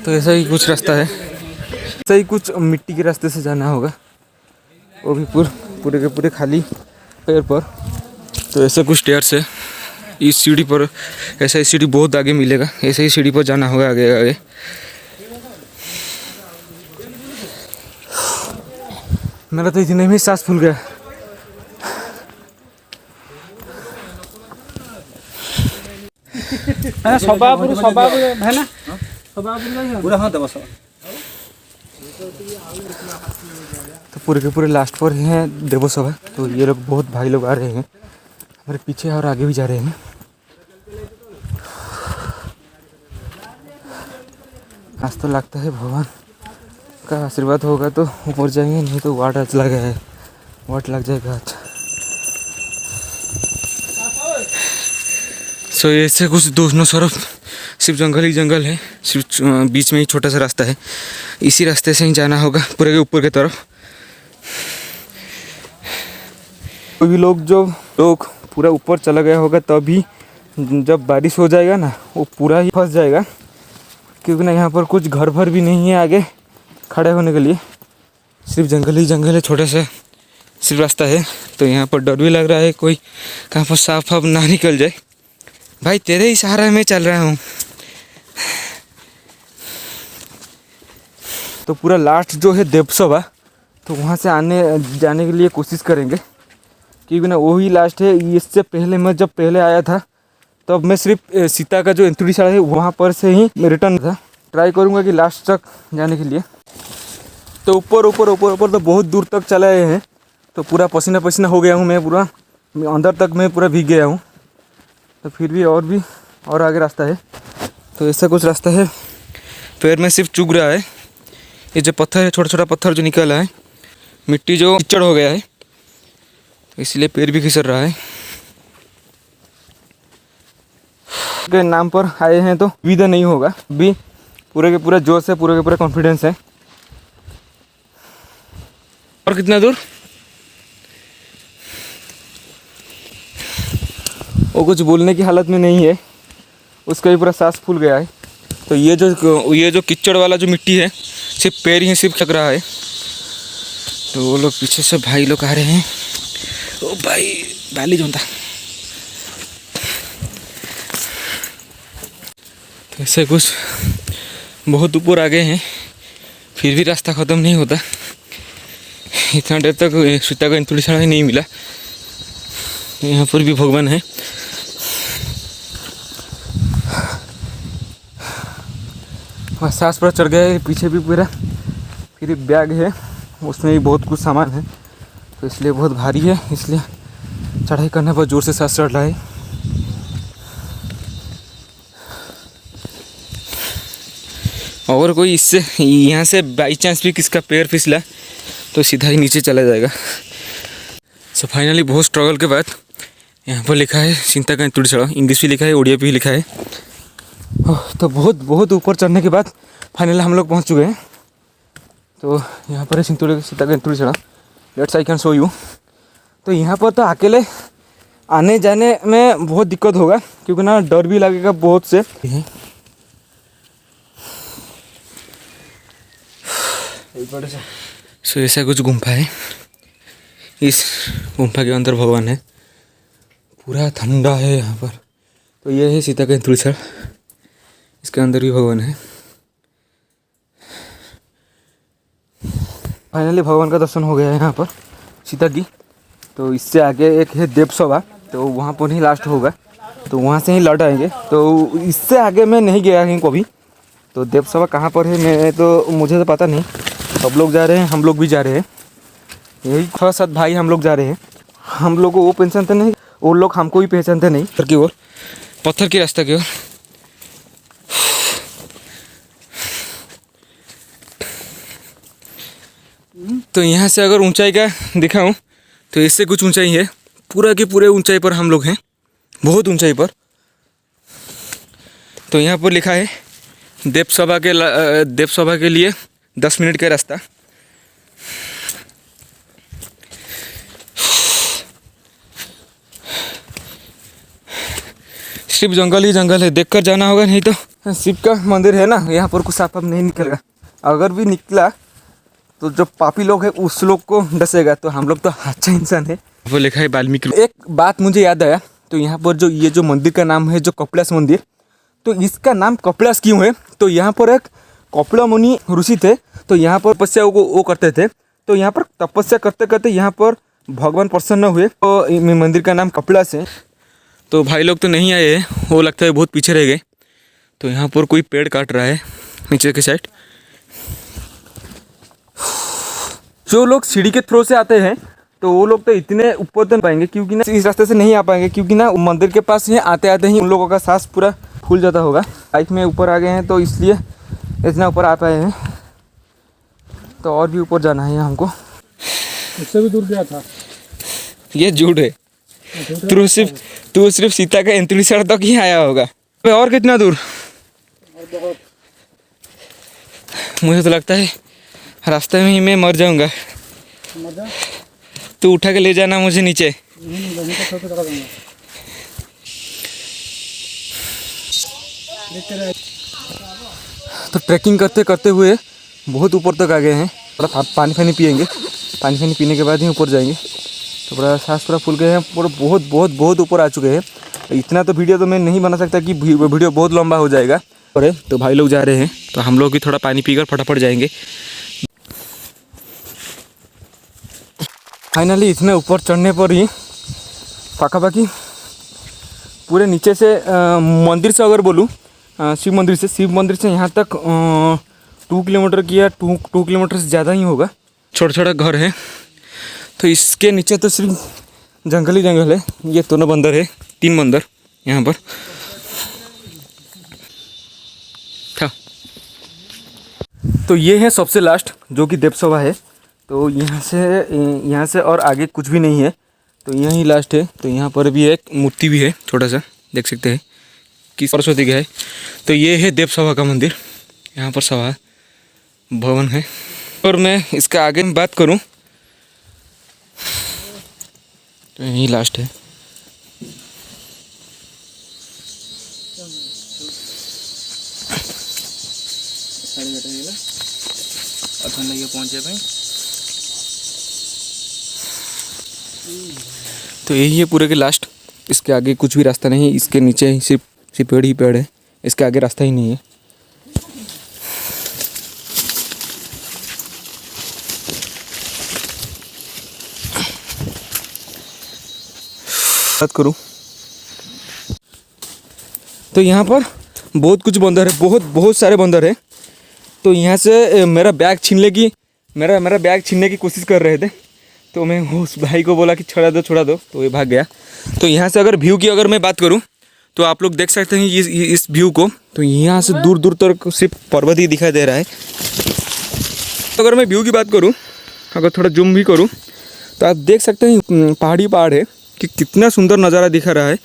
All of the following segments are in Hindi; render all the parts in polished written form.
तो ऐसा ही कुछ रास्ता है, ऐसा ही कुछ मिट्टी के रास्ते से जाना होगा, वो भी पूरे के पूरे खाली पैर पर। तो ऐसा कुछ स्टेयर्स है इस सीढ़ी पर, ऐसा ही सीढ़ी बहुत आगे मिलेगा, ऐसे ही सीढ़ी पर जाना होगा आगे आगे। मेरा तो इतने में सांस फूल गया। है ना पूरा हाँ दबा। तो पूरे के पूरे लास्ट पर ही है देवोत्सव है। तो ये लोग बहुत भाई लोग आ रहे हैं हमारे पीछे और आगे भी जा रहे हैं। आज तो लगता है भगवान का आशीर्वाद होगा तो ऊपर जाएंगे, नहीं तो वाट आज लगा है, वाट लग जाएगा आज। सो ऐसे कुछ दोनों तरफ सिर्फ जंगल ही जंगल है, सिर्फ बीच में ही छोटा सा रास्ता है, इसी रास्ते से ही जाना होगा पूरे के ऊपर की तरफ। कोई भी लोग पूरा ऊपर चला गया होगा तभी जब बारिश हो जाएगा ना वो पूरा ही फंस जाएगा, क्योंकि ना यहाँ पर कुछ घर भर भी नहीं है आगे खड़े होने के लिए, सिर्फ जंगल ही जंगल है, छोटा सा सिर्फ रास्ता है। तो यहाँ पर डर भी लग रहा है कोई कहाँ पर सांप वाप ना निकल जाए। भाई तेरे ही सहारा में चल रहा हूँ। तो पूरा लास्ट जो है देवसभा, तो वहाँ से आने जाने के लिए कोशिश करेंगे, क्योंकि ना वही लास्ट है। इससे पहले मैं जब पहले आया था तब मैं सिर्फ सीता का जो एंतुड़ीशाला है वहाँ पर से ही रिटर्न था। ट्राई करूँगा कि लास्ट तक जाने के लिए। तो ऊपर ऊपर ऊपर ऊपर तो बहुत दूर तक चले आए हैं, तो पूरा पसीना पसीना हो गया हूँ मैं, पूरा अंदर तक मैं पूरा भीग गया हूँ। तो फिर भी और आगे रास्ता है। तो ऐसा कुछ रास्ता है, पैर में सिर्फ चुभ रहा है। ये जो पत्थर है, छोटा छोटा पत्थर जो निकला है, मिट्टी जो कीचड़ हो गया है, तो इसलिए पैर भी खिसर रहा है। के नाम पर आए हैं तो विदा नहीं होगा, भी पूरे के पूरा जोश है, पूरे के पूरा कॉन्फिडेंस है। और कितना दूर? वो कुछ बोलने की हालत में नहीं है, उसका भी पूरा सांस फूल गया है। तो ये जो कीचड़ वाला जो मिट्टी है सिर्फ पैर ही सिर्फ लग रहा है। तो वो लोग पीछे से भाई लोग आ रहे हैं। ओ भाई बाली जोंता। तो ऐसे कुछ बहुत ऊपर आ गए हैं, फिर भी रास्ता ख़त्म नहीं होता। इतना देर तक सीता का एंतुड़ीशाला ही नहीं मिला। यहाँ पर भी भगवान है। और सांस पूरा चढ़ गया है, पीछे भी पूरा फिर बैग है, उसमें भी बहुत कुछ सामान है, तो इसलिए बहुत भारी है, इसलिए चढ़ाई करने पर ज़ोर से सांस चढ़ रहा है। और कोई इससे यहाँ से बाई चांस भी किसका पैर फिसला तो सीधा ही नीचे चला जाएगा। सो फाइनली बहुत स्ट्रगल के बाद यहाँ पर लिखा है सीता का एंतुड़ीशाला, इंग्लिश भी लिखा है, उड़िया भी लिखा है। तो बहुत ऊपर चढ़ने के बाद फाइनली हम लोग पहुँच चुके हैं। तो यहाँ पर है सीता का एंतुड़ीशाला, let's I can show you. तो यहाँ पर तो अकेले आने जाने में बहुत दिक्कत होगा, क्योंकि ना डर भी लगेगा बहुत से। सो ऐसा कुछ गुम्फा है, इस गुम्फा के अंदर भगवान है, पूरा ठंडा है यहाँ पर। तो ये है सीता का एंतुड़ीशाला, इसके अंदर भी भगवान है। फाइनली भगवान का दर्शन हो गया है यहाँ पर सीता की। तो इससे आगे एक है देवसभा, तो वहाँ पर ही लास्ट होगा, तो वहाँ से ही लौट आएंगे। तो इससे आगे मैं नहीं गया कहीं कभी। तो देवसभा कहाँ पर है मैं तो मुझे तो पता नहीं। सब लोग जा रहे हैं, हम लोग भी जा रहे हैं, यही 6-7 भाई हम लोग जा रहे हैं। हम लोग को वो पहचानते नहीं, वो लोग हमको भी पहचानते नहीं। पत्थर की ओर, पत्थर की रास्ता की ओर। तो यहाँ से अगर ऊंचाई का दिखाऊं तो इससे कुछ ऊंचाई है, पूरा की पूरे ऊंचाई पर हम लोग हैं, बहुत ऊंचाई पर। तो यहाँ पर लिखा है देवसभा के लिए 10 मिनट का रास्ता। सिर्फ जंगल ही जंगल है, देखकर जाना होगा, नहीं तो शिव का मंदिर है ना, यहाँ पर कुछ सांप नहीं निकलेगा। अगर भी निकला तो जो पापी लोग हैं उस लोग को डसेगा, तो हम लोग तो अच्छा इंसान है। वो लिखा है वाल्मीकि। एक बात मुझे याद आया, तो यहाँ पर जो ये जो मंदिर का नाम है जो कपिलास मंदिर, तो इसका नाम कपिलास क्यों है? तो यहाँ पर एक कपिला मुनि ऋषि थे, तो यहाँ पर तपस्या वो करते थे। तो यहाँ पर तपस्या करते करते यहाँ पर भगवान प्रसन्न हुए, तो मंदिर का नाम कपिलास है। तो भाई लोग तो नहीं आए हैं, वो लगता है बहुत पीछे रह गए। तो यहाँ पर कोई पेड़ काट रहा है नीचे के साइड। जो लोग सीढ़ी के थ्रू से आते हैं तो वो लोग तो इतने ऊपर तो पाएंगे, क्योंकि ना इस रास्ते से नहीं आ पाएंगे, क्योंकि ना मंदिर के पास ही आते आते ही उन लोगों का सांस पूरा फूल जाता होगा। बाइक में ऊपर आ गए हैं तो इसलिए इतना ऊपर आ पाए हैं, तो और भी ऊपर जाना है हमको। इससे भी दूर गया था। ये झूठ है, तू सिर्फ सीता का एंतुलीसर तक ही आया होगा। और कितना दूर? मुझे तो लगता है रास्ते में ही मैं मर जाऊंगा। तू उठा के ले जाना मुझे नीचे। तो ट्रैकिंग करते करते हुए बहुत ऊपर तक आ गए हैं। थोड़ा पानी पियेंगे, पानी पीने के बाद ही ऊपर जाएंगे। तो पूरा सांस पूरा फूल गए हैं, पूरा बहुत ऊपर आ चुके हैं। इतना तो वीडियो तो मैं नहीं बना सकता कि वीडियो बहुत लंबा हो जाएगा। और तो भाई लोग जा रहे हैं, तो हम लोग भी थोड़ा पानी पीकर फटाफट जाएंगे। फाइनली इतने ऊपर चढ़ने पर ही पाखापाखी पूरे नीचे से मंदिर से अगर बोलूँ, शिव मंदिर से यहाँ तक 2 किलोमीटर की या 2 किलोमीटर से ज़्यादा ही होगा। छोटा छोटा घर है, तो इसके नीचे तो सिर्फ जंगल ही जंगल है। ये दोनों बंदर है, 3 बंदर यहाँ पर था। तो ये है सबसे लास्ट जो कि देवसभा है। तो यहाँ से और आगे कुछ भी नहीं है, तो यही लास्ट है। तो यहाँ पर भी एक मूर्ति भी है, छोटा सा देख सकते हैं कि सरस्वती का है। तो ये है देवसभा का मंदिर, यहाँ पर सभा भवन है। और मैं इसका आगे में बात करूँ तो यही लास्ट है। तो यही है पूरे के लास्ट। इसके आगे कुछ भी रास्ता नहीं है, इसके नीचे ही सिर्फ पेड़ ही पेड़ है, इसके आगे रास्ता ही नहीं है। बात करूं तो यहाँ पर बहुत कुछ बंदर है, बहुत सारे बंदर है। तो यहाँ से मेरा बैग छीनने की कोशिश कर रहे थे, तो मैं उस भाई को बोला कि छोड़ा दो, तो ये भाग गया। तो यहाँ से अगर व्यू की अगर मैं बात करूँ तो आप लोग देख सकते हैं इस व्यू को। तो यहाँ से दूर दूर तक सिर्फ पर्वत ही दिखाई दे रहा है। तो अगर मैं व्यू की बात करूँ, अगर थोड़ा जूम भी करूँ तो आप देख सकते हैं पहाड़ है कि कितना सुंदर नज़ारा दिखा रहा है।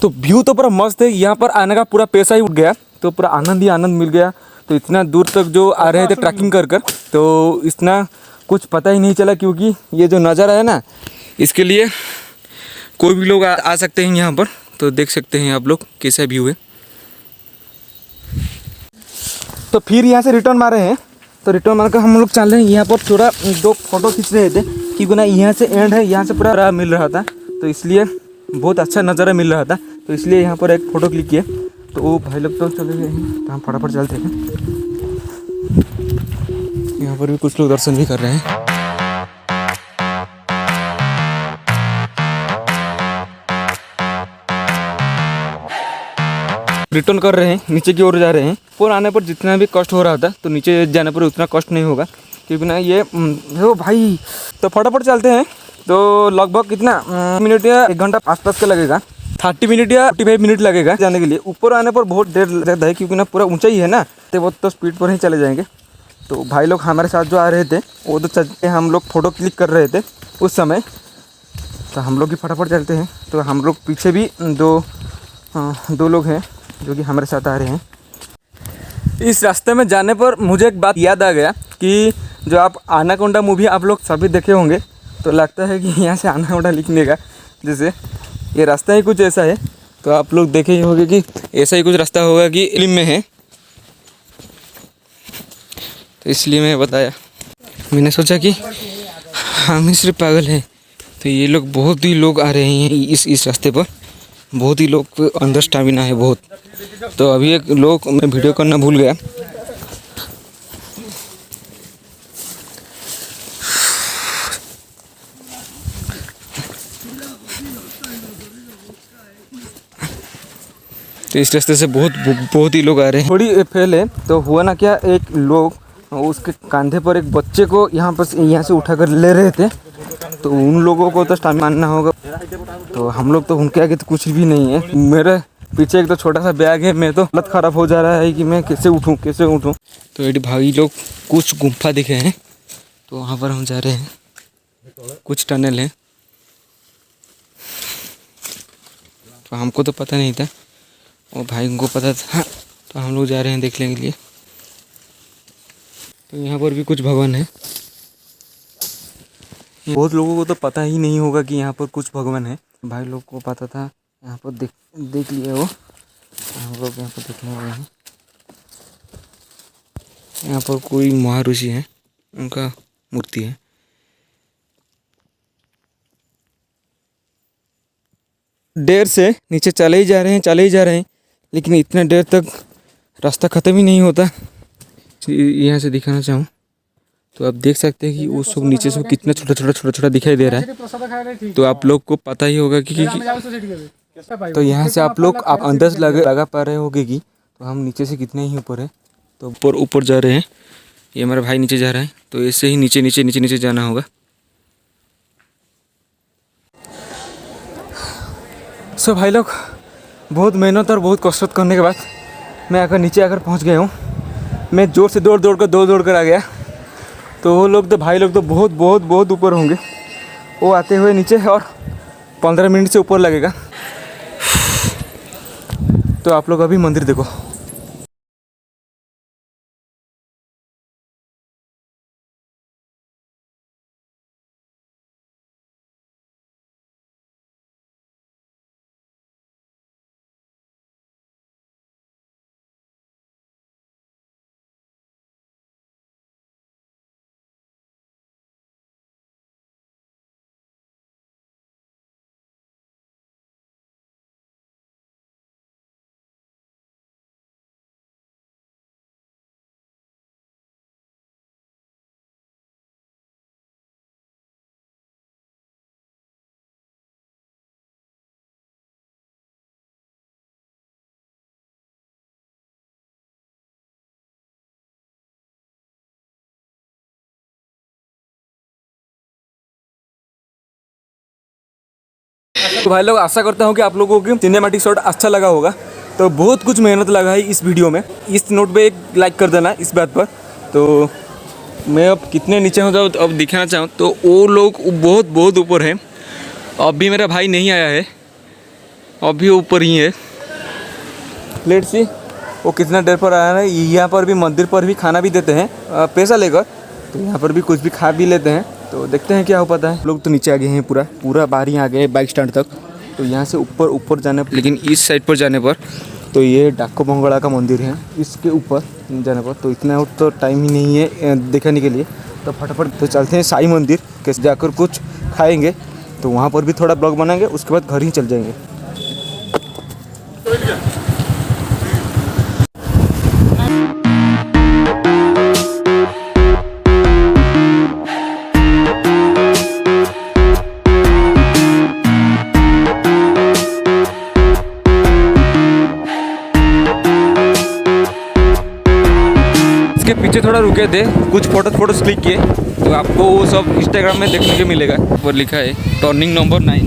तो व्यू तो पूरा मस्त है, यहाँ पर आने का पूरा पैसा ही उठ गया, तो पूरा आनंद ही आनंद मिल गया। तो इतना दूर तक जो आ रहे थे ट्रैकिंग कर तो इतना कुछ पता ही नहीं चला, क्योंकि ये जो नज़ारा है ना, इसके लिए कोई भी लोग आ सकते हैं यहाँ पर। तो देख सकते हैं आप लोग कैसा व्यू है। तो फिर यहाँ से रिटर्न मारे हैं, तो रिटर्न मारकर हम लोग चल रहे हैं। यहाँ पर थोड़ा 2 फोटो खींच रहे थे, क्योंकि ना यहाँ से एंड है, यहाँ से पूरा मिल रहा था, तो इसलिए बहुत अच्छा नज़ारा मिल रहा था, तो इसलिए यहाँ पर एक फ़ोटो क्लिक किया। तो वो भाई लोग तो चले गए हैं, तो हम फटाफट चलते हैं। यहाँ पर भी कुछ लोग दर्शन भी कर रहे हैं। रिटर्न कर रहे हैं, नीचे की ओर जा रहे हैं। ऊपर आने पर जितना भी कष्ट हो रहा था, तो नीचे जाने पर उतना कष्ट नहीं होगा, क्योंकि ना ये देखो भाई। तो फटाफट चलते हैं। तो लगभग कितना मिनट या 1 घंटा आसपास का लगेगा, 30 मिनट या 45 मिनट लगेगा जाने के लिए। ऊपर आने पर बहुत देर लगता है, क्योंकि ना पूरा ऊंचाई है ना, तो वो तो स्पीड पर ही चले जाएंगे। तो भाई लोग हमारे साथ जो आ रहे थे वो तो चलते, हम लोग फ़ोटो क्लिक कर रहे थे उस समय, तो हम लोग भी फटाफट चलते हैं। तो हम लोग पीछे भी दो लोग हैं जो कि हमारे साथ आ रहे हैं। इस रास्ते में जाने पर मुझे एक बात याद आ गया कि जो आप एनाकोंडा मूवी आप लोग सभी देखे होंगे, तो लगता है कि यहाँ से एनाकोंडा लिखने का, जैसे ये रास्ता ही कुछ ऐसा है। तो आप लोग देखे ही होंगे कि ऐसा ही कुछ रास्ता होगा कि इल्म में है, तो इसलिए मैं बताया। मैंने सोचा कि हम ही सिर्फ पागल हैं, तो ये लोग बहुत ही लोग आ रहे हैं इस रास्ते पर, बहुत ही लोग अंदर स्टैमिना है बहुत। तो अभी एक लोग मैं वीडियो करना भूल गया। तो इस रास्ते से बहुत ही लोग आ रहे हैं। थोड़ी पहले तो हुआ ना क्या, एक लोग उसके कंधे पर एक बच्चे को यहाँ से उठाकर ले रहे थे, तो उन लोगों को तो स्टैमिना मानना होगा। तो हम लोग तो उनके आगे तो कुछ भी नहीं है। मेरे पीछे एक तो छोटा सा बैग है, मैं तो हालत ख़राब हो जा रहा है कि मैं कैसे उठूँ। तो ये भाई लोग कुछ गुम्फा दिखे हैं, तो वहाँ पर हम जा रहे हैं। कुछ टनल है, तो हमको तो पता नहीं था, और भाई को पता था, तो हम लोग जा रहे हैं देखने के लिए। तो यहाँ पर भी कुछ भवन है। बहुत लोगों को तो पता ही नहीं होगा कि यहाँ पर कुछ भगवान है। भाई लोग को पता था, यहाँ पर देख लिए वो। हम लोग यहाँ पर देखने वाले हैं। यहाँ पर कोई महाऋषि है, उनका मूर्ति है। देर से नीचे चले ही जा रहे हैं, लेकिन इतना देर तक रास्ता ख़त्म ही नहीं होता। यहाँ से दिखाना चाहूँ तो आप देख सकते हैं कि वो सब नीचे से कितना छोटा दिखाई दे रहा है। तो आप लोग को पता ही होगा कि तो यहाँ से आप अंदाज लगा पा रहे होंगे कि तो हम नीचे से कितने ही ऊपर है। तो ऊपर जा रहे हैं, ये हमारा भाई नीचे जा रहा है, तो ऐसे ही नीचे जाना होगा। सो भाई लोग बहुत मेहनत और बहुत कसरत करने के बाद मैं नीचे आकर पहुँच गया हूँ। मैं जोर से दौड़ कर आ गया। तो वो लोग तो भाई लोग तो बहुत ऊपर होंगे, वो आते हुए नीचे, और 15 मिनट से ऊपर लगेगा। तो आप लोग अभी मंदिर देखो। तो भाई लोग आशा करता हूँ कि आप लोगों को सिनेमैटिक शॉट अच्छा लगा होगा। तो बहुत कुछ मेहनत लगा है इस वीडियो में। इस नोट पे एक लाइक कर देना इस बात पर। तो मैं अब कितने नीचे हो जाऊँ, तो अब दिखाना चाहूँ तो वो लोग बहुत ऊपर हैं। अभी मेरा भाई नहीं आया है, अभी ऊपर ही है। लेट्स सी वो कितना देर पर आया है। यहाँ पर भी मंदिर पर भी खाना भी देते हैं पैसा लेकर, तो यहाँ पर भी कुछ भी खा भी लेते हैं। तो देखते हैं क्या हो पाता है। लोग तो नीचे आ गए हैं, पूरा बाहर ही आ गए बाइक स्टैंड तक। तो यहाँ से ऊपर जाने, लेकिन इस साइड पर जाने पर तो ये डाको बंगड़ा का मंदिर है, इसके ऊपर जाने पर तो इतना तो टाइम ही नहीं है दिखाने के लिए। तो फटाफट तो चलते हैं साईं मंदिर, कैसे जाकर कुछ खाएंगे, तो वहाँ पर भी थोड़ा ब्लॉग बनाएंगे, उसके बाद घर ही चल जाएंगे। इसके पीछे थोड़ा रुके थे, कुछ फोटोज क्लिक किए, तो आपको वो सब इंस्टाग्राम में देखने को मिलेगा। ऊपर लिखा है टर्निंग नंबर 9।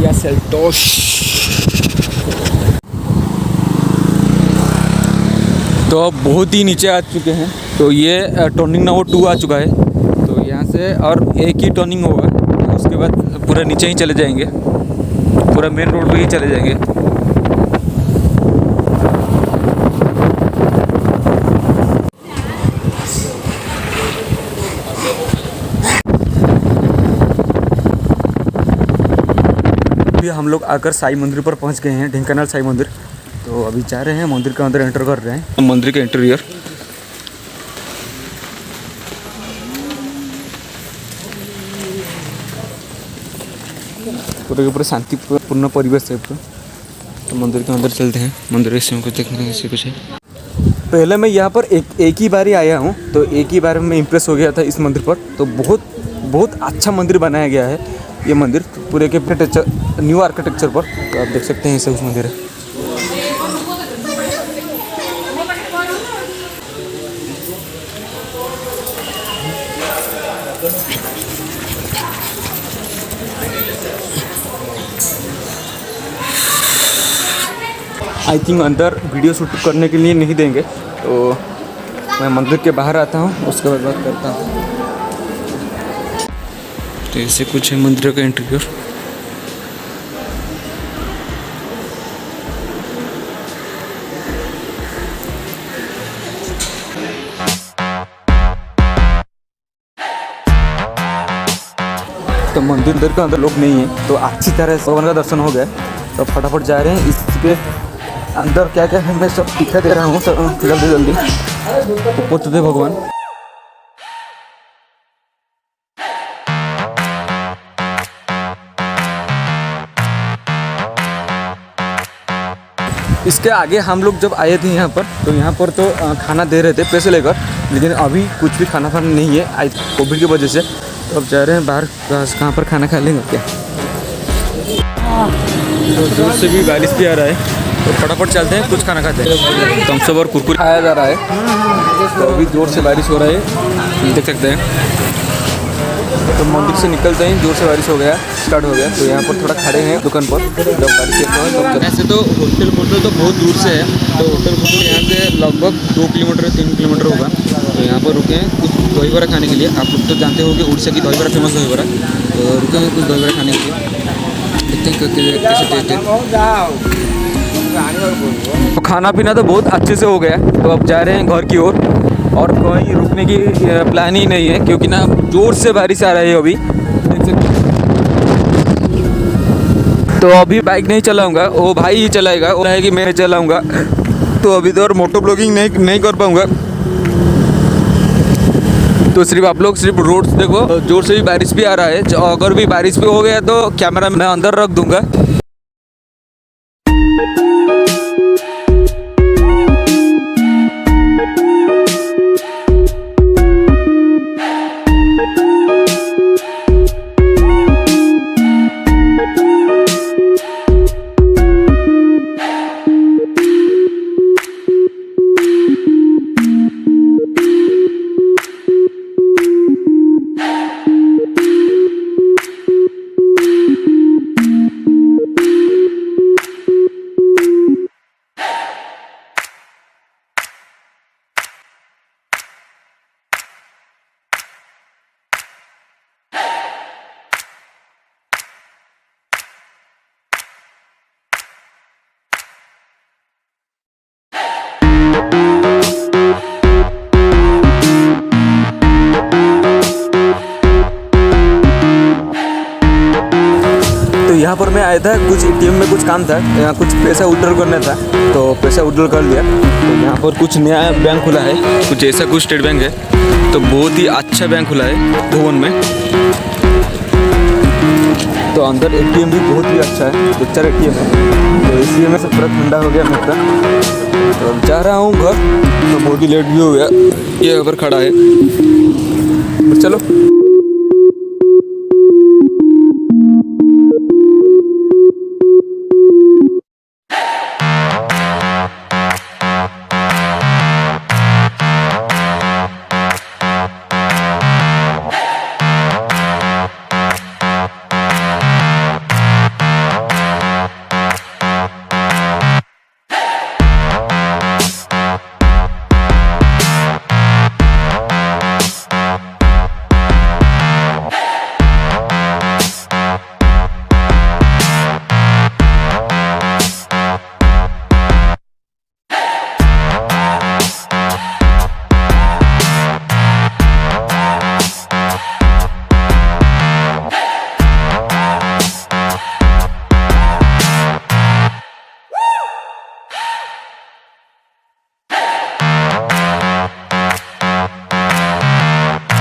या सेल्टोस। तो अब बहुत ही नीचे आ चुके हैं। तो ये टर्निंग नंबर 2 आ चुका है। तो यहाँ से और एक ही टर्निंग होगा, तो उसके बाद पूरा नीचे ही चले जाएंगे, पूरा मेन रोड पे ही चले जाएंगे। हम लोग आकर साई मंदिर पर पहुंच गए हैं, ढेंकानाल साई मंदिर। तो अभी जा रहे हैं मंदिर के अंदर, एंटर कर रहे हैं मंदिर के इंटीरियर। पूरे के पूरे शांतिपूर्ण परिवेश है पूरा। तो मंदिर के अंदर चलते हैं, मंदिर के सीन को देखने से कुछ है। पहले मैं यहाँ पर एक ही बार ही आया हूँ, तो एक ही बार में इम्प्रेस हो गया था इस मंदिर पर। तो बहुत अच्छा मंदिर बनाया गया है ये मंदिर, पूरे के आर्किटेक्चर, न्यू आर्किटेक्चर पर। तो आप देख सकते हैं ऐसे उस मंदिर है। आई थिंक अंदर वीडियो शूट करने के लिए नहीं देंगे, तो मैं मंदिर के बाहर आता हूँ, उसके बाद बात करता हूँ। तो ऐसे कुछ है मंदिर का इंटीरियर। तो मंदिर के अंदर लोग नहीं है, तो अच्छी तरह से भगवान का दर्शन हो गया। तो फटाफट जा रहे हैं इसके अंदर। क्या क्या है मैं सब दिखा दे रहा हूँ, जल्दी ऊपर तो दे भगवान। इसके आगे हम लोग जब आए थे यहाँ पर, तो यहाँ पर तो खाना दे रहे थे पैसे लेकर, लेकिन अभी कुछ भी खाना नहीं है आज कोविड की वजह से। तो अब जा रहे हैं बाहर, कहाँ पर खाना खा लेंगे क्या। तो दूर से भी बारिश भी आ रहा है, तो फटाफट चलते हैं, कुछ खाना खाते हैं। थम्स अप और कुरकुरे खाया जा रहा है। तो अभी जोर से बारिश हो रहा है, देख सकते हैं। तो मंदिर से निकलते हैं, जोर से बारिश हो गया, स्टार्ट हो गया। तो यहाँ पर थोड़ा खड़े हैं दुकान पर, जब बारिश है। ऐसे तो होटल तो बहुत दूर से है, तो होटल यहाँ से लगभग 2 किलोमीटर 3 किलोमीटर होगा। तो यहाँ पर रुके हैं कुछ दही बड़ा खाने के लिए। आप लोग तो जानते हो कि उड़ीसा की दही बड़ा फेमस दही बड़ा। तो रुके हैं कुछ दही बड़ा खाने के लिए, कैसे टेस्ट है। तो खाना पीना तो बहुत अच्छे से हो गया। तो अब जा रहे हैं घर की ओर, और कहीं रुकने की प्लान ही नहीं है, क्योंकि ना जोर से बारिश आ रही है अभी, देख सकते हैं। तो अभी बाइक नहीं चलाऊंगा, वो भाई ही चलाएगा, वो है कि मैं चलाऊंगा। तो अभी तो और मोटो ब्लॉगिंग नहीं कर पाऊंगा। तो सिर्फ आप लोग सिर्फ रोड्स देखो। तो जोर से भी बारिश भी आ रहा है, अगर भी बारिश भी हो गया तो कैमरा मैं अंदर रख दूंगा। यहाँ पर मैं आया था, कुछ एटीएम में कुछ काम था, यहाँ कुछ पैसा विड्रॉल करना था, तो पैसा विड्रॉल कर लिया। तो यहाँ पर कुछ नया बैंक खुला है, कुछ ऐसा कुछ स्टेट बैंक है। तो बहुत ही अच्छा बैंक खुला है भुवन में। तो अंदर एटीएम भी बहुत ही अच्छा है, 2-4 एटीएम है। तो इसलिए मैं सब थोड़ा ठंडा हो गया मेरा। तो अब जा रहा हूँ घर, तो बहुत ही लेट भी हो गया, ये यहाँ पर खड़ा है। चलो।